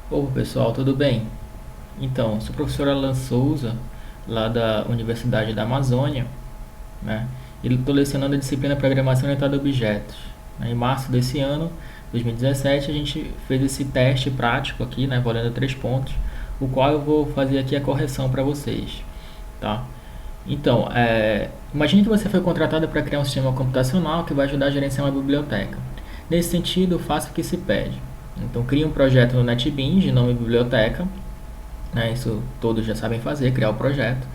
Ô pessoal, tudo bem? Então, sou o professor Alan Souza, lá da Universidade da Amazônia, né? E estou lecionando a disciplina Programação Orientada a Objetos. Em março desse ano, 2017, a gente fez esse teste prático aqui, né, valendo 3 pontos, o qual eu vou fazer aqui a correção para vocês, tá? Então, imagine que você foi contratado para criar um sistema computacional que vai ajudar a gerenciar uma biblioteca. Nesse sentido, faça o que se pede. Então, crie um projeto no NetBeans de nome biblioteca, né? Isso todos já sabem fazer, criar o projeto.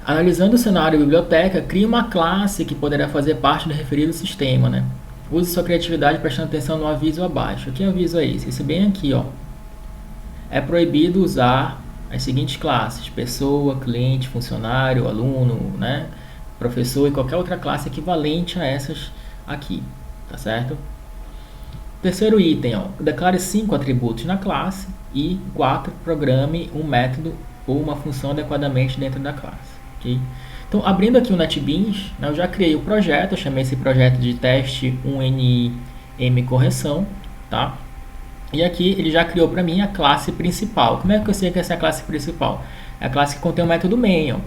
Analisando o cenário biblioteca, crie uma classe que poderá fazer parte do referido sistema, né? Use sua criatividade prestando atenção no aviso abaixo. Que aviso é esse? Esse bem aqui, ó. É proibido usar as seguintes classes: pessoa, cliente, funcionário, aluno, né? Professor e qualquer outra classe equivalente a essas aqui, tá certo? Terceiro item, ó, declare 5 atributos na classe e 4 programe um método ou uma função adequadamente dentro da classe. Okay? Então, abrindo aqui o NetBeans, né, eu já criei o projeto, eu chamei esse projeto de teste 1NM correção, tá? E aqui ele já criou para mim a classe principal. Como é que eu sei que essa é a classe principal? É a classe que contém o método main, ó,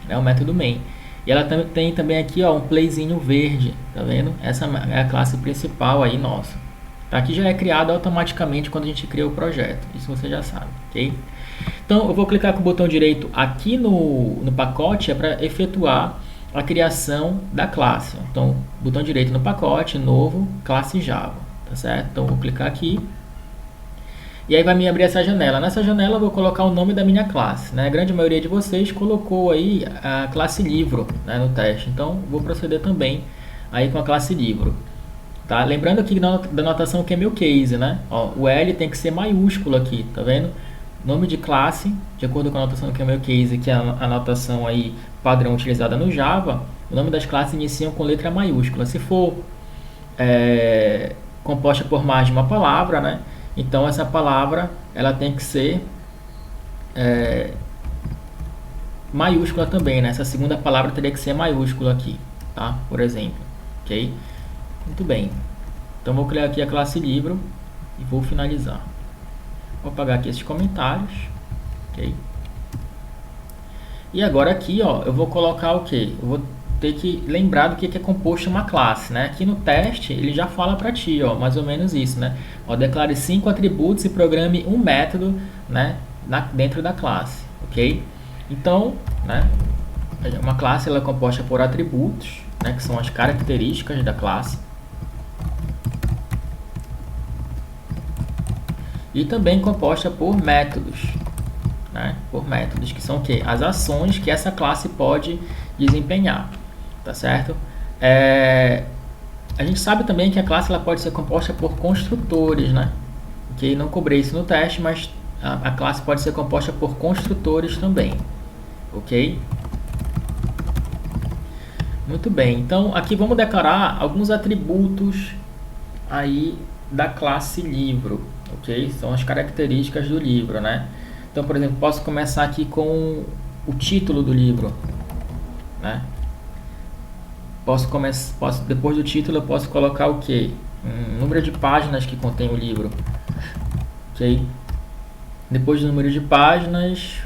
é o método main. E ela tem também aqui, ó, um playzinho verde, tá vendo? Essa é a classe principal aí nossa. Tá? Aqui já é criado automaticamente quando a gente cria o projeto, isso você já sabe, ok? Então eu vou clicar com o botão direito aqui no pacote, é para efetuar a criação da classe. Então, botão direito no pacote, novo, classe Java, tá certo? Então eu vou clicar aqui e aí vai me abrir essa janela. Nessa janela eu vou colocar o nome da minha classe, né? A grande maioria de vocês colocou aí a classe livro, né, no teste, então vou proceder também aí com a classe livro. Tá? Lembrando aqui da notação que é meu case, né? Ó, o L tem que ser maiúsculo aqui, tá vendo? Nome de classe, de acordo com a notação que é meu case, que é a notação aí padrão utilizada no Java, o nome das classes iniciam com letra maiúscula. Se for composta por mais de uma palavra, né? Então essa palavra ela tem que ser maiúscula também, né? Essa segunda palavra teria que ser maiúscula aqui, tá? Por exemplo, ok? Muito bem. Então vou criar aqui a classe livro e vou finalizar. Vou apagar aqui esses comentários, ok? E agora aqui, ó, eu vou colocar o que? Eu vou ter que lembrar do que é composto uma classe, né? Aqui no teste ele já fala para ti, ó, mais ou menos isso, né? Ó, declare 5 atributos e programe um método, né, dentro da classe, ok? Então, né, uma classe ela é composta por atributos, né, que são as características da classe. E também composta por métodos, né? Por métodos, que são o quê? As ações que essa classe pode desempenhar, tá certo? A gente sabe também que a classe ela pode ser composta por construtores, né? Ok? Não cobrei isso no teste, mas a classe pode ser composta por construtores também, ok? Muito bem, então aqui vamos declarar alguns atributos aí da classe livro, ok? São as características do livro, né? Então, por exemplo, posso começar aqui com o título do livro, né? Depois do título eu posso colocar o que? Número de páginas que contém o livro, ok? Depois do número de páginas,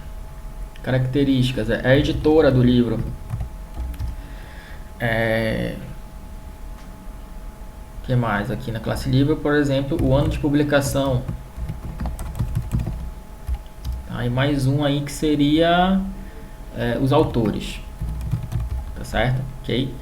características, é a editora do livro. O que mais aqui na classe livro, por exemplo, o ano de publicação. Tá? E mais um aí que seria os autores, tá certo? Ok?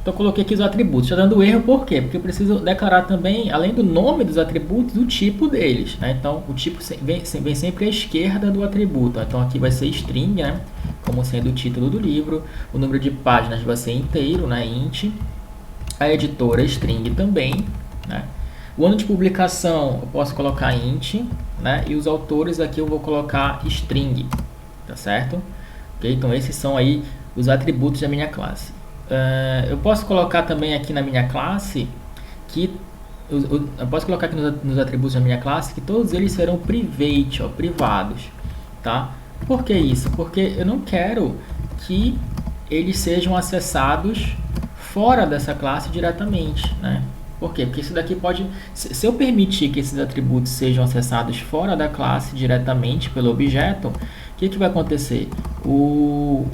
Então coloquei aqui os atributos. Está dando erro por quê? Porque eu preciso declarar também, além do nome dos atributos, o tipo deles, né? Então o tipo vem sempre à esquerda do atributo. Então aqui vai ser string, né? Como sendo o título do livro. O número de páginas vai ser inteiro, né? Int. A editora string também, né? O ano de publicação eu posso colocar int, né? E os autores aqui eu vou colocar string, tá certo? Ok? Então esses são aí os atributos da minha classe. Eu posso colocar também aqui na minha classe que eu posso colocar aqui nos atributos da minha classe que todos eles serão private, ó, privados, tá? Por que isso? Porque eu não quero que eles sejam acessados fora dessa classe diretamente, né? Por quê? Porque isso daqui pode... Se eu permitir que esses atributos sejam acessados fora da classe diretamente pelo objeto, o que vai acontecer? O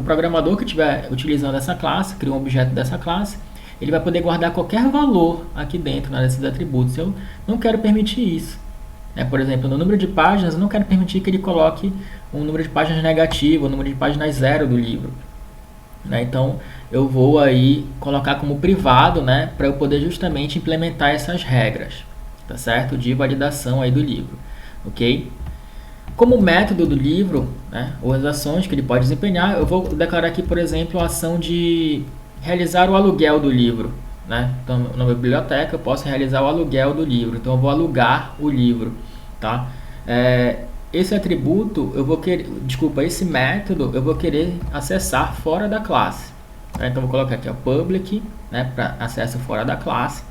programador que estiver utilizando essa classe, cria um objeto dessa classe, ele vai poder guardar qualquer valor aqui dentro, né, desses atributos. Eu não quero permitir isso. Por exemplo, no número de páginas, eu não quero permitir que ele coloque um número de páginas negativo, um número de páginas zero do livro. Então, eu vou aí colocar como privado, né, para eu poder justamente implementar essas regras, tá certo? De validação aí do livro, ok? Como método do livro, né, ou as ações que ele pode desempenhar, eu vou declarar aqui, por exemplo, a ação de realizar o aluguel do livro, né? Então, na minha biblioteca eu posso realizar o aluguel do livro, então eu vou alugar o livro, tá? Esse atributo, eu vou querer, esse método eu vou querer acessar fora da classe, tá? Então, vou colocar aqui o public, né, para acesso fora da classe.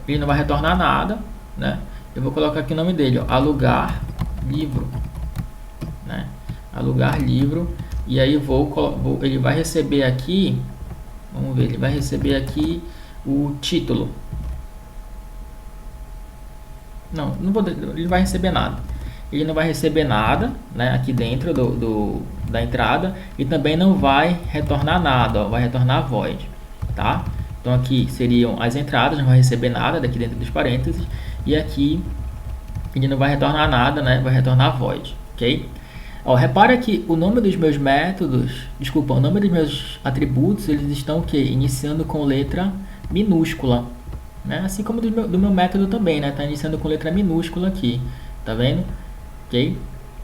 Ele não vai retornar nada, né? Eu vou colocar aqui o nome dele, ó, alugar livro, né? Alugar livro. E aí ele vai receber aqui, vamos ver, ele vai receber aqui o título. Não vou, ele vai receber nada. Ele não vai receber nada, né, aqui dentro da entrada, e também não vai retornar nada, ó, vai retornar void, tá? Então aqui seriam as entradas, não vai receber nada daqui dentro dos parênteses, e aqui ele não vai retornar nada, né, vai retornar void, ok? Repara que o nome dos meus métodos, o nome dos meus atributos, eles estão o quê? Iniciando com letra minúscula, né? Assim como do meu método também, né? Tá iniciando com letra minúscula aqui, tá vendo? Ok?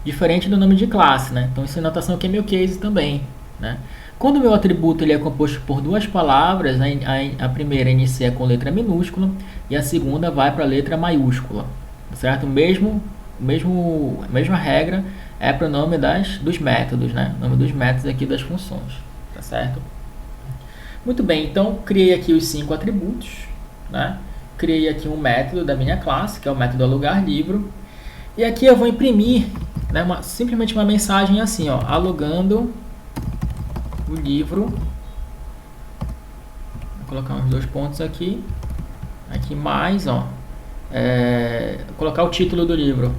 Diferente do nome de classe, né? Então isso é notação camel case também, né? Quando o meu atributo ele é composto por duas palavras, né? A primeira inicia com letra minúscula e a segunda vai para a letra maiúscula, certo? Mesma regra é para o nome dos métodos, né? O nome dos métodos aqui das funções, tá certo? Muito bem, então criei aqui os 5 atributos, né? Criei aqui um método da minha classe, que é o método alugar livro, e aqui eu vou imprimir, né, simplesmente uma mensagem assim, ó, alugando o livro. Vou colocar uns 2 pontos aqui mais, ó, colocar o título do livro.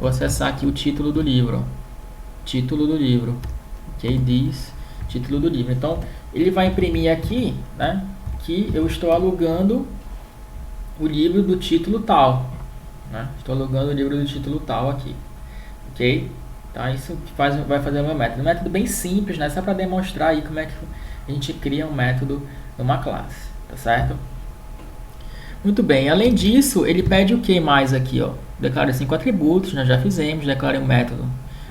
Vou acessar aqui o título do livro. Título do livro. Ok? Diz título do livro. Então, ele vai imprimir aqui, né, que eu estou alugando o livro do título tal. Né? Estou alugando o livro do título tal aqui. Ok? Tá? Isso vai fazer o meu método. Um método bem simples, né? Só para demonstrar aí como é que a gente cria um método numa classe. Tá certo? Muito bem, além disso, ele pede o que mais aqui, ó? Declare 5 atributos, nós já fizemos, declare um método,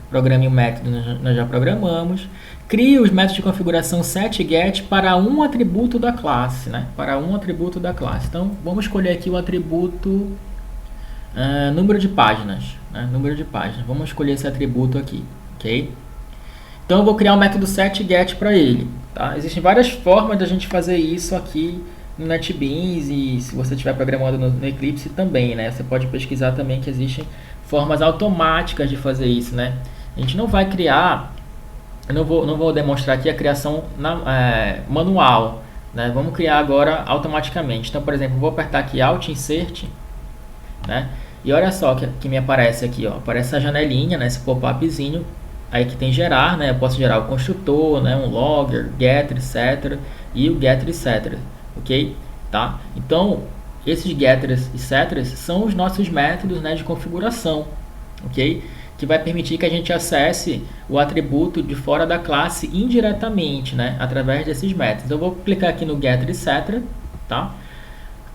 programe um método, nós já programamos. Crie os métodos de configuração set e get para um atributo da classe, né? Para um atributo da classe. Então, vamos escolher aqui o atributo número de páginas, né? Número de páginas. Vamos escolher esse atributo aqui, ok? Então, eu vou criar um método set e get para ele, tá? Existem várias formas de a gente fazer isso aqui no NetBeans, e se você estiver programando no Eclipse também, né? Você pode pesquisar também que existem formas automáticas de fazer isso, né? A gente não vai criar, eu não vou demonstrar aqui a criação manual, né? Vamos criar agora automaticamente. Então, por exemplo, vou apertar aqui Alt Insert, né? E olha só que me aparece aqui, ó, aparece a janelinha, né? Esse pop-upzinho, aí que tem gerar, né? Eu posso gerar o construtor, né? Um logger, getter, etc. E o getter, etc. Ok? Tá? Então, esses getters e setters são os nossos métodos, né, de configuração, ok? Que vai permitir que a gente acesse o atributo de fora da classe indiretamente, né, através desses métodos. Eu vou clicar aqui no getter e setter, tá?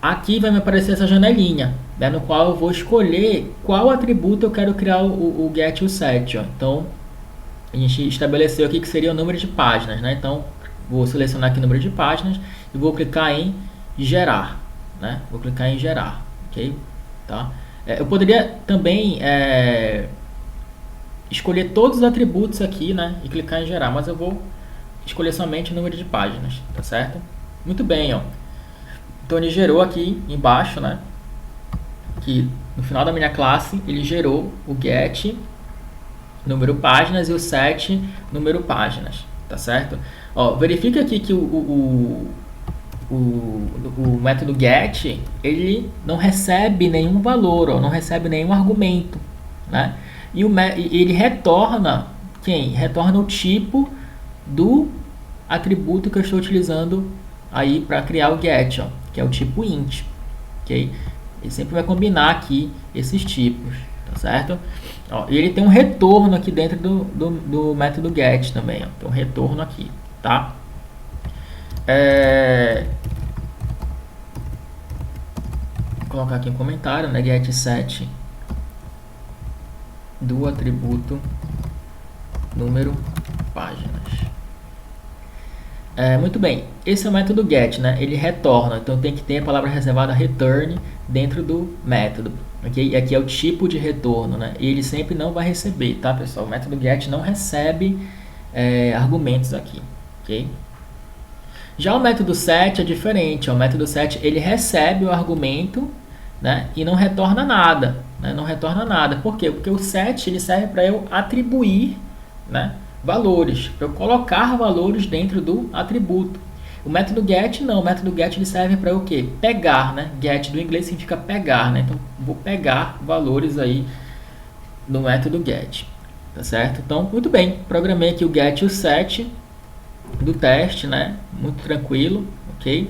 Aqui vai me aparecer essa janelinha, né, no qual eu vou escolher qual atributo eu quero criar o get e o set, ó. Então, a gente estabeleceu aqui que seria o número de páginas, né? Então, vou selecionar aqui o número de páginas e vou clicar em gerar, né? Vou clicar em gerar, ok? Tá? Eu poderia também escolher todos os atributos aqui, né? E clicar em gerar, mas eu vou escolher somente o número de páginas, tá certo? Muito bem, ó. Então ele gerou aqui embaixo, né? Que no final da minha classe ele gerou o get número páginas e o set número páginas, tá certo? Ó, verifica aqui que o método get, ele não recebe nenhum valor, ó, não recebe nenhum argumento, né? E ele retorna quem? Retorna o tipo do atributo que eu estou utilizando aí para criar o get, ó, que é o tipo int, ok? Ele sempre vai combinar aqui esses tipos, tá certo? Ó, e ele tem um retorno aqui dentro do método get também, ó, tem um retorno aqui, tá? Vou colocar aqui um comentário, né? Get set do atributo número páginas. Muito bem, esse é o método get, né? Ele retorna, então tem que ter a palavra reservada return dentro do método, ok? E aqui é o tipo de retorno, né? E ele sempre não vai receber, tá, pessoal? O método get não recebe argumentos aqui, ok? Já o método set é diferente, o método set ele recebe o argumento, né? E não retorna nada, né? Não retorna nada. Por quê? Porque o set ele serve para eu atribuir, né, valores, para eu colocar valores dentro do atributo. O método get não, o método get ele serve para o quê? Pegar, né? Get do inglês significa pegar, né? Então vou pegar valores aí no método get, tá certo? Então, muito bem, programei aqui o get e o set do teste, né? Muito tranquilo, ok?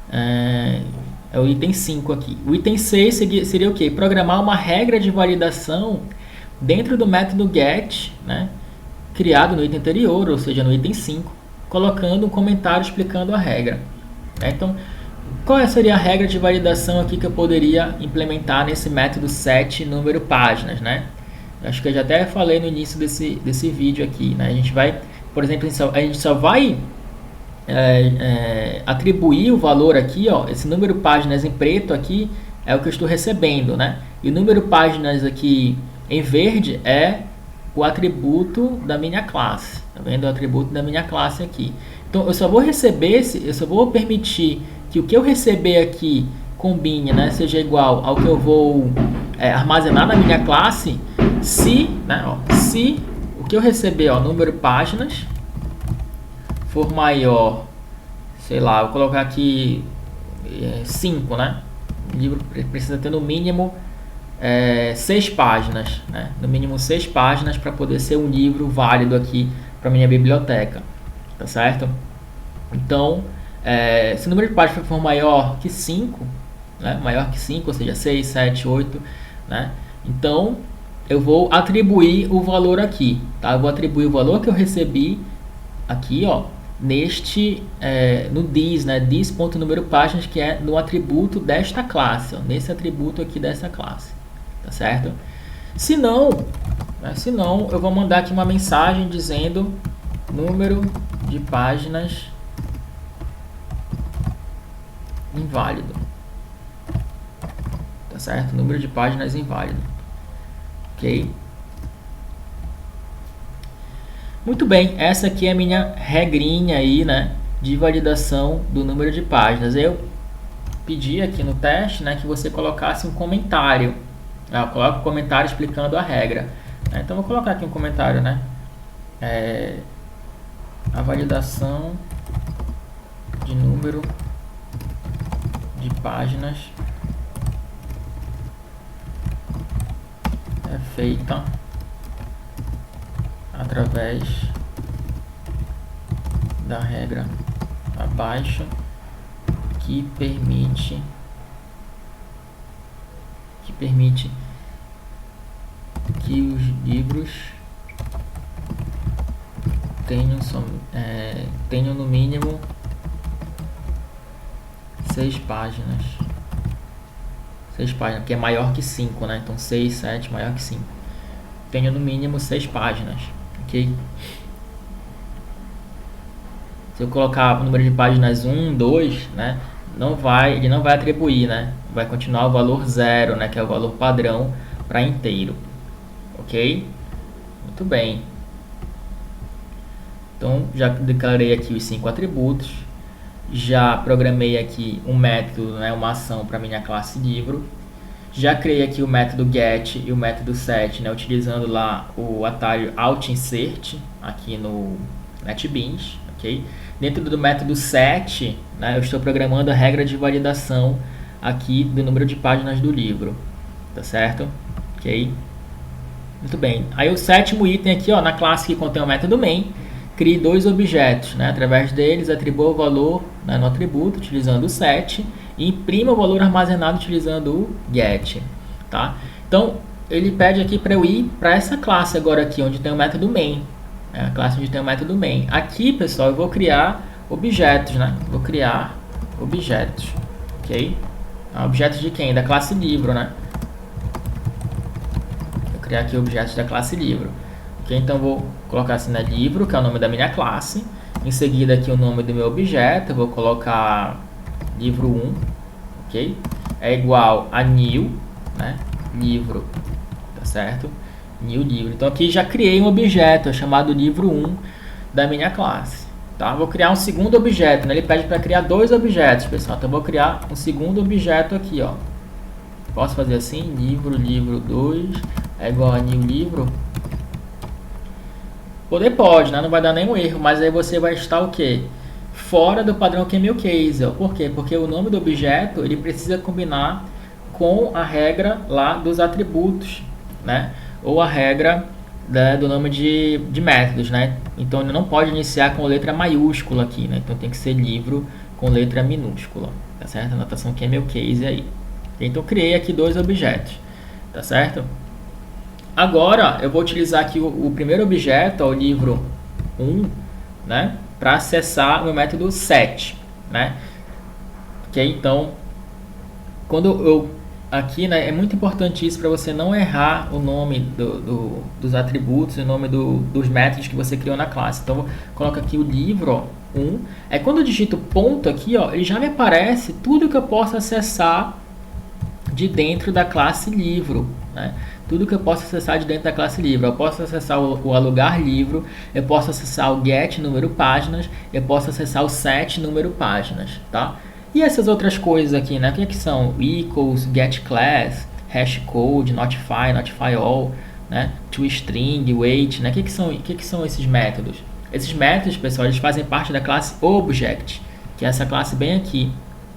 É o item 5 aqui. O item 6 seria o quê? Programar uma regra de validação dentro do método get, né? Criado no item anterior, ou seja, no item 5, colocando um comentário explicando a regra. Então, qual seria a regra de validação aqui que eu poderia implementar nesse método set número páginas, né? Acho que eu já até falei no início desse vídeo aqui, né? A gente vai, por exemplo, a gente só vai atribuir o valor aqui, ó, esse número páginas em preto aqui é o que eu estou recebendo, né? E o número páginas aqui em verde é o atributo da minha classe, tá vendo? O atributo da minha classe aqui. Então eu só vou receber eu só vou permitir que o que eu receber aqui combine, né, seja igual ao que eu vou armazenar na minha classe, se, né, ó, se o que eu receber, ó, número páginas for maior, sei lá, vou colocar aqui 5, né? O livro precisa ter no mínimo 6 páginas, né? No mínimo 6 páginas para poder ser um livro válido aqui para minha biblioteca, tá certo? Então, se o número de páginas for maior que 5, né? Maior que 5, ou seja, 6, 7, 8, né? Então, eu vou atribuir o valor aqui, tá? Eu vou atribuir o valor que eu recebi aqui, ó, no this, né? This.número páginas, que é no atributo desta classe, ó, nesse atributo aqui dessa classe, tá certo? Se não, eu vou mandar aqui uma mensagem dizendo número de páginas inválido, tá certo? Número de páginas inválido, ok? Muito bem, essa aqui é a minha regrinha aí, né, de validação do número de páginas. Eu pedi aqui no teste, né, que você colocasse um comentário. Coloca um comentário explicando a regra. Então, vou colocar aqui um comentário, né? A validação de número de páginas é feita através da regra abaixo, que permite que os livros tenham no mínimo 6 páginas. 6 páginas, que é maior que 5, né? Então 6, 7, maior que 5. Tenha no mínimo 6 páginas. Ok? Se eu colocar o número de páginas 1, 2, né, ele não vai atribuir, né? Vai continuar o valor 0, né, que é o valor padrão para inteiro. Ok? Muito bem. Então, já declarei aqui os 5 atributos. Já programei aqui um método, né, uma ação para minha classe livro. Já criei aqui o método get e o método set, né, utilizando lá o atalho Alt Insert aqui no NetBeans, ok? Dentro do método set, né, eu estou programando a regra de validação aqui do número de páginas do livro, tá certo? Ok? Muito bem. Aí o sétimo item aqui, ó, na classe que contém o método main, crie dois objetos, né? Através deles, atribua o valor, né, no atributo, utilizando o set, e imprima o valor armazenado utilizando o get, tá? Então, ele pede aqui para eu ir para essa classe agora aqui, onde tem o método main, a classe onde tem o método main. Aqui, pessoal, eu vou criar objetos, né? Vou criar objetos, ok? Objetos de quem? Da classe livro, né? Vou criar aqui objetos da classe livro. Ok? Então, vou colocar assim, né? Livro, que é o nome da minha classe. Em seguida, aqui o nome do meu objeto. Eu vou colocar livro 1, ok? É igual a new, né? Livro, tá certo? New livro. Então, aqui já criei um objeto chamado livro 1 da minha classe. Tá? Vou criar um segundo objeto, né? Ele pede para criar dois objetos, pessoal. Então, eu vou criar um segundo objeto aqui, ó. Posso fazer assim, livro 2 é igual a new livro? Poder pode, né? Não vai dar nenhum erro, mas aí você vai estar o quê? Fora do padrão Camel Case. Ó. Por quê? Porque o nome do objeto, ele precisa combinar com a regra lá dos atributos, né? Ou a regra do nome de métodos, né? Então ele não pode iniciar com letra maiúscula aqui, né? Então tem que ser livro com letra minúscula, tá certo? A notação Camel Case aí. Então criei aqui dois objetos, tá certo? Agora eu vou utilizar aqui o primeiro objeto, ó, o livro 1, né? Para acessar o meu método set, né? Ok? Então, quando eu aqui, né, é muito importante isso para você não errar o nome dos atributos, o nome dos métodos que você criou na classe. Então, coloca aqui o livro, ó, 1. Aí, quando eu digito ponto aqui, ó, ele já me aparece tudo que eu posso acessar de dentro da classe livro, né? Tudo que eu posso acessar de dentro da classe livro. Eu posso acessar o alugar livro, eu posso acessar o get número páginas, eu posso acessar o set número páginas, tá? E essas outras coisas aqui, né? O que são? Equals, get class, hash code, notify, notify all, né? ToString, wait, né? O que são esses métodos? Esses métodos, pessoal, eles fazem parte da classe object, que é essa classe bem aqui,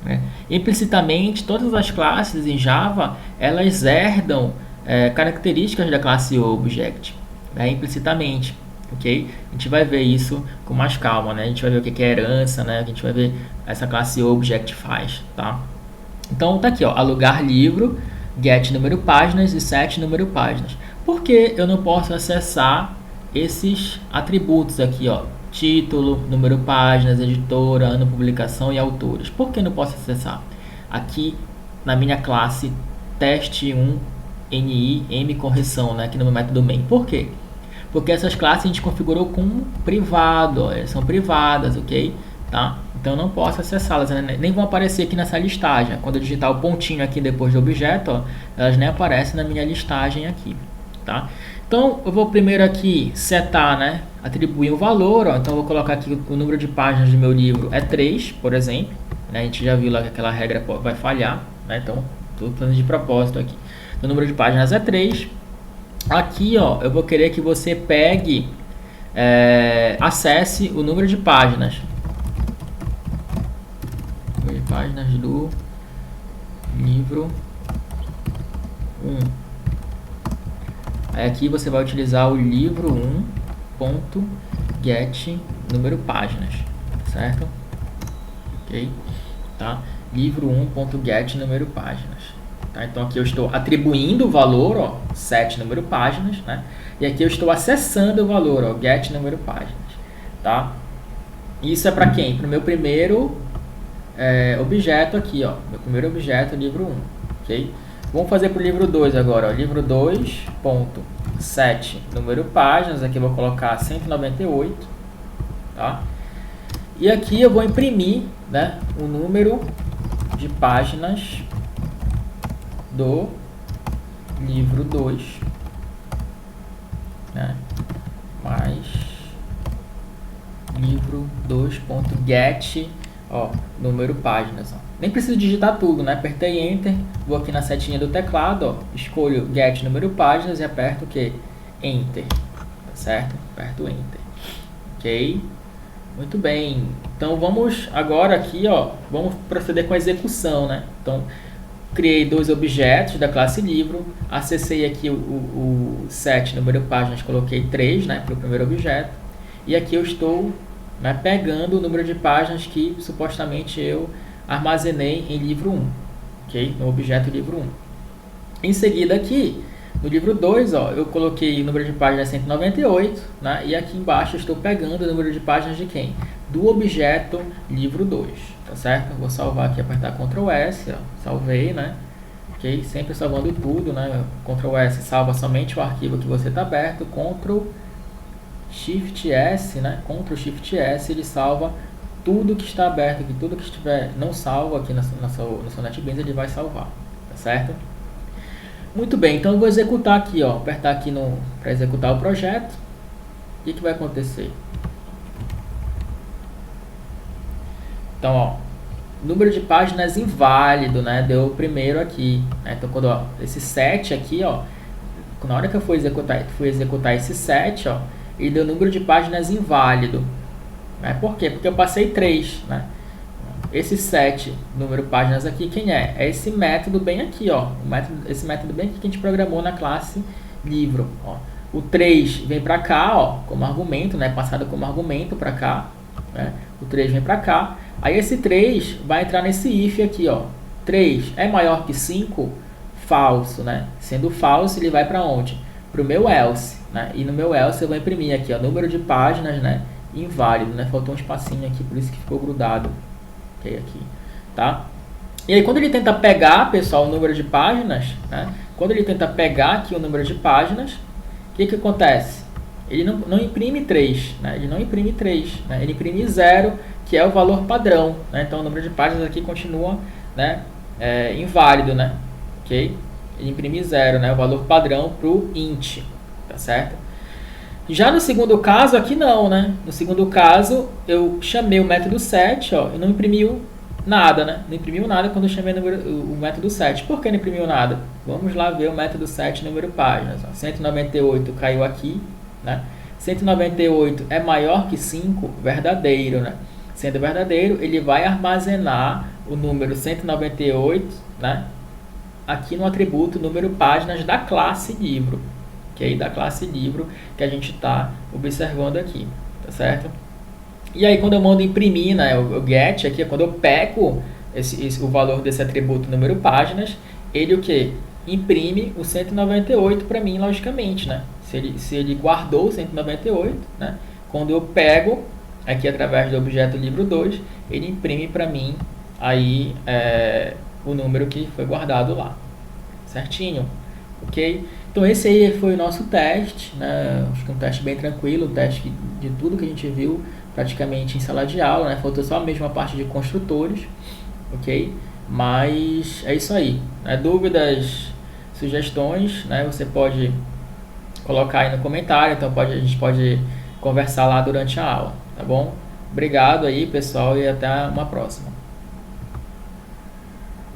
né? Implicitamente, todas as classes em Java, elas herdam características da classe object, né? Implicitamente. Ok? A gente vai ver isso com mais calma, né? A gente vai ver o que é herança, né? A gente vai ver essa classe object faz, tá? Então tá aqui, ó, alugar livro, get número páginas e set número páginas. Por que eu não posso acessar esses atributos aqui, ó? Título, número páginas, editora, ano, publicação e autores. Por que não posso acessar? Aqui na minha classe teste1 ni m correção, né? Aqui no meu método main. Por quê? Porque essas classes a gente configurou como privado, ó, elas são privadas, ok? Tá? Então eu não posso acessá-las, né? Nem vão aparecer aqui nessa listagem. Quando eu digitar o pontinho aqui depois do objeto, ó, elas nem aparecem na minha listagem aqui, tá? Então eu vou primeiro aqui setar, né? Atribuir um valor, ó. Então eu vou colocar aqui o número de páginas do meu livro é 3, por exemplo, né? A gente já viu lá que aquela regra vai falhar, né? Então estou fazendo de propósito aqui. O número de páginas é 3. Aqui, ó, eu vou querer que você pegue, acesse o número de páginas. Número de páginas do livro 1. Aí aqui você vai utilizar o livro 1.get número páginas, certo? Ok? Tá? Livro 1.get número páginas. Tá? Então aqui eu estou atribuindo o valor, ó, set número páginas, né? E aqui eu estou acessando o valor, ó, get número páginas, tá? Isso é para quem? Para o meu primeiro objeto aqui, ó, meu primeiro objeto, livro 1, ok? Vamos fazer para o livro 2 agora, ó, livro 2.set número páginas, aqui eu vou colocar 198, tá? E aqui eu vou imprimir, né, o número de páginas do livro 2, né? Mais livro 2.get, ó, número páginas, ó. Nem preciso digitar tudo, né? Apertei Enter, vou aqui na setinha do teclado, ó, escolho get número páginas e aperto o que? Enter, tá certo? Aperto Enter, ok? Muito bem. Então vamos agora aqui, ó, vamos proceder com a execução, né? Então, criei dois objetos da classe livro, acessei aqui o set número páginas, coloquei 3, né, para o primeiro objeto, e aqui eu estou, né, pegando o número de páginas que supostamente eu armazenei em livro 1, ok? No objeto livro 1. Em seguida aqui, no livro 2, ó, eu coloquei o número de páginas 198, né? E aqui embaixo eu estou pegando o número de páginas de quem? Do objeto livro 2, tá certo? Eu vou salvar aqui, apertar Ctrl S, ó, salvei, né? Ok? Sempre salvando tudo, né? Ctrl S salva somente o arquivo que você está aberto, Ctrl Shift S, né? Ctrl Shift S, ele salva tudo que está aberto aqui, tudo que estiver não salvo aqui no seu NetBeans, ele vai salvar, tá certo? Muito bem, então eu vou executar aqui, ó, apertar aqui para executar o projeto. O que vai acontecer? Então, ó, número de páginas inválido, né? Deu o primeiro aqui, né? Então, quando, ó, esse set aqui, ó, na hora que eu fui executar esse set, ó, ele deu o número de páginas inválido. Né? Por quê? Porque eu passei 3, né? Esse set, número páginas aqui, quem é? É esse método bem aqui, ó. Esse método bem aqui que a gente programou na classe livro, ó. O 3 vem para cá, ó, como argumento, né? Passado como argumento para cá, né? O 3 vem para cá. Aí esse 3 vai entrar nesse if aqui, ó. 3 é maior que 5? Falso, né? Sendo falso, ele vai para onde? Para o meu else, né? E no meu else eu vou imprimir aqui, ó, número de páginas, né? Inválido, né? Faltou um espacinho aqui, por isso que ficou grudado. Ok, aqui, tá? E aí quando ele tenta pegar, pessoal, o número de páginas, né? Quando ele tenta pegar aqui o número de páginas, o que acontece? Ele não imprime 3, né? Ele não imprime 3, né? Ele imprime 0, que é o valor padrão, né? Então o número de páginas aqui continua, né, inválido, né? Ok? Ele imprime 0, né? O valor padrão para o int, tá certo? Já no segundo caso, aqui não, né? No segundo caso, eu chamei o método set, ó, e não imprimiu nada, né? Não imprimiu nada quando eu chamei o método set. Por que não imprimiu nada? Vamos lá ver o método set número páginas. Ó. 198 caiu aqui, né? 198 é maior que 5, verdadeiro, né? Sendo verdadeiro, ele vai armazenar o número 198, né? Aqui no atributo número páginas da classe livro. Okay? Da classe livro que a gente está observando aqui, tá certo? E aí quando eu mando imprimir, né, o get aqui, quando eu pego o valor desse atributo número páginas, ele o que? Imprime o 198 para mim, logicamente, né? Se ele guardou o 198, né? Quando eu pego aqui através do objeto livro 2, ele imprime para mim aí o número que foi guardado lá, certinho? Ok? Então esse aí foi o nosso teste, né? Acho que um teste bem tranquilo, um teste de tudo que a gente viu praticamente em sala de aula, né? Faltou só mesmo a parte de construtores, ok? Mas é isso aí, né? Dúvidas, sugestões, né? Você pode colocar aí no comentário, então a gente pode conversar lá durante a aula, tá bom? Obrigado aí, pessoal, e até uma próxima.